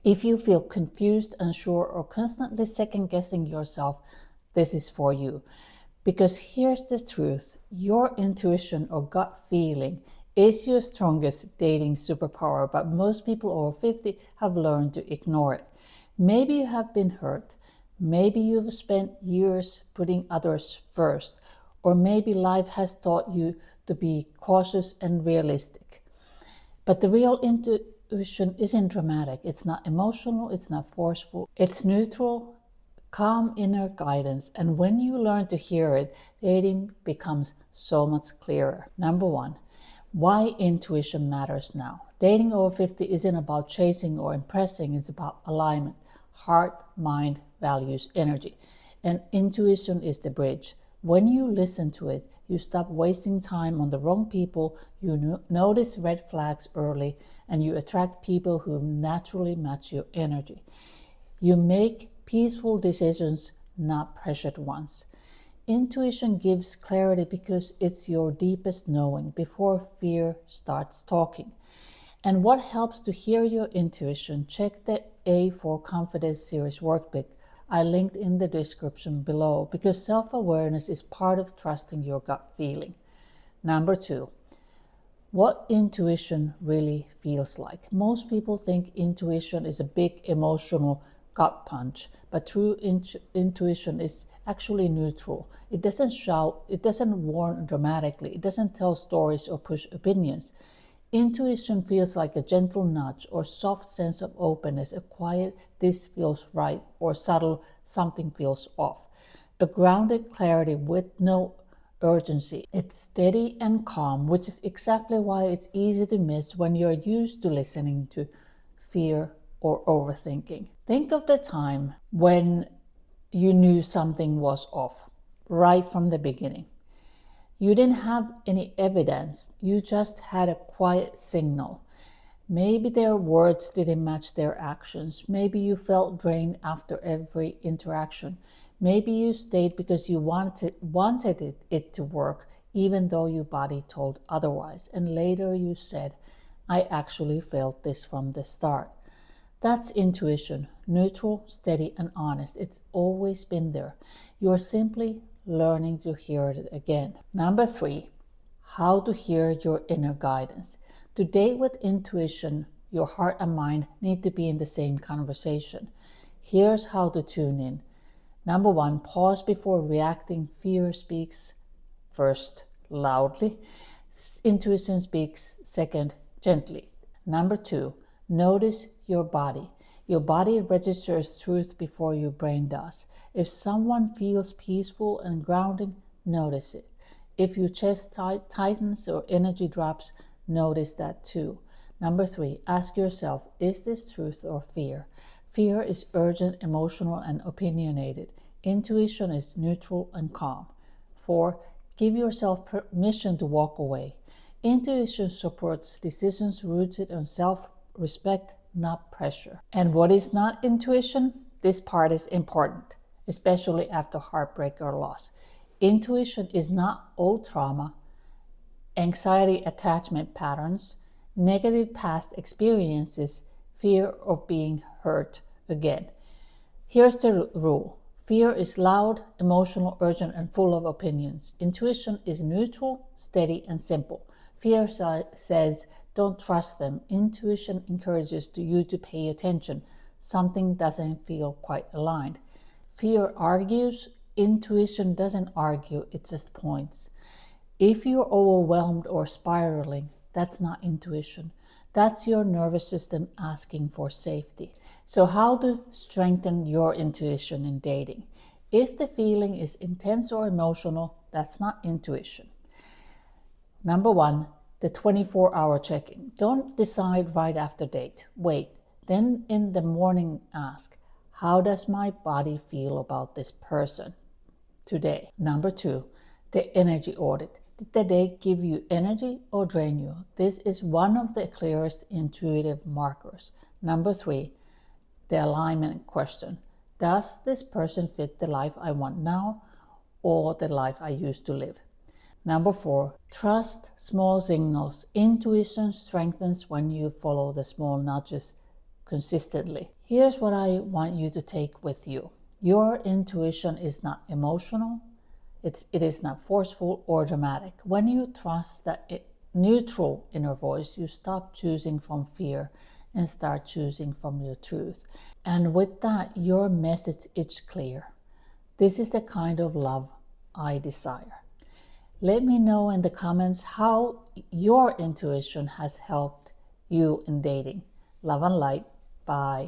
If you feel confused, unsure, or constantly second-guessing yourself, this is for you. Because here's the truth, your intuition or gut feeling is your strongest dating superpower, but most people over 50 have learned to ignore it. Maybe you have been hurt, maybe you've spent years putting others first, or maybe life has taught you to be cautious and realistic. But the real intuition isn't dramatic, it's not emotional, it's not forceful, it's neutral, calm inner guidance, and when you learn to hear it, dating becomes so much clearer. Number one, why intuition matters now. Dating over 50 isn't about chasing or impressing, it's about alignment, heart, mind, values, energy. And intuition is the bridge. When you listen to it, you stop wasting time on the wrong people, you notice red flags early, and you attract people who naturally match your energy. You make peaceful decisions, not pressured ones. Intuition gives clarity because it's your deepest knowing before fear starts talking. And what helps to hear your intuition? Check the A for Confidence series workbook I linked in the description below, because self-awareness is part of trusting your gut feeling. Number two, what intuition really feels like. Most people think intuition is a big emotional gut punch, but true intuition is actually neutral. It doesn't shout, it doesn't warn dramatically, it doesn't tell stories or push opinions. Intuition feels like a gentle nudge or soft sense of openness, a quiet "this feels right" or subtle "something feels off." A grounded clarity with no urgency. It's steady and calm, which is exactly why it's easy to miss when you're used to listening to fear or overthinking. Think of the time when you knew something was off right from the beginning. You didn't have any evidence, you just had a quiet signal. Maybe their words didn't match their actions. Maybe you felt drained after every interaction. Maybe you stayed because you wanted it to work, even though your body told otherwise. And later you said, I actually felt this from the start. That's intuition, neutral, steady, and honest. It's always been there. You're simply learning to hear it again. Number three, how to hear your inner guidance. To date with intuition, your heart and mind need to be in the same conversation. Here's how to tune in. Number one, pause before reacting. Fear speaks first loudly. Intuition speaks second gently. Number two, notice your body. Your body registers truth before your brain does. If someone feels peaceful and grounding, notice it. If your chest tightens or energy drops, notice that too. Number three, ask yourself, is this truth or fear? Fear is urgent, emotional, and opinionated. Intuition is neutral and calm. 4. Give yourself permission to walk away. Intuition supports decisions rooted on self-respect, not pressure. And what is not intuition? This part is important, especially after heartbreak or loss. Intuition is not old trauma, anxiety attachment patterns, negative past experiences, fear of being hurt again. Here's the rule. Fear is loud, emotional, urgent, and full of opinions. Intuition is neutral, steady, and simple. Fear says, don't trust them. Intuition encourages you to pay attention. Something doesn't feel quite aligned. Fear argues. Intuition doesn't argue, it just points. If you're overwhelmed or spiraling, that's not intuition. That's your nervous system asking for safety. So how to strengthen your intuition in dating? If the feeling is intense or emotional, that's not intuition. Number one, the 24-hour check-in. Don't decide right after date. Wait. Then in the morning ask, how does my body feel about this person today? Number two, the energy audit. Did the day give you energy or drain you? This is one of the clearest intuitive markers. Number three, the alignment question. Does this person fit the life I want now or the life I used to live? Number four, trust small signals. Intuition strengthens when you follow the small nudges consistently. Here's what I want you to take with you. Your intuition is not emotional. It is not forceful or dramatic. When you trust that neutral inner voice, you stop choosing from fear and start choosing from your truth. And with that, your message is clear. This is the kind of love I desire. Let me know in the comments how your intuition has helped you in dating. Love and light. Bye.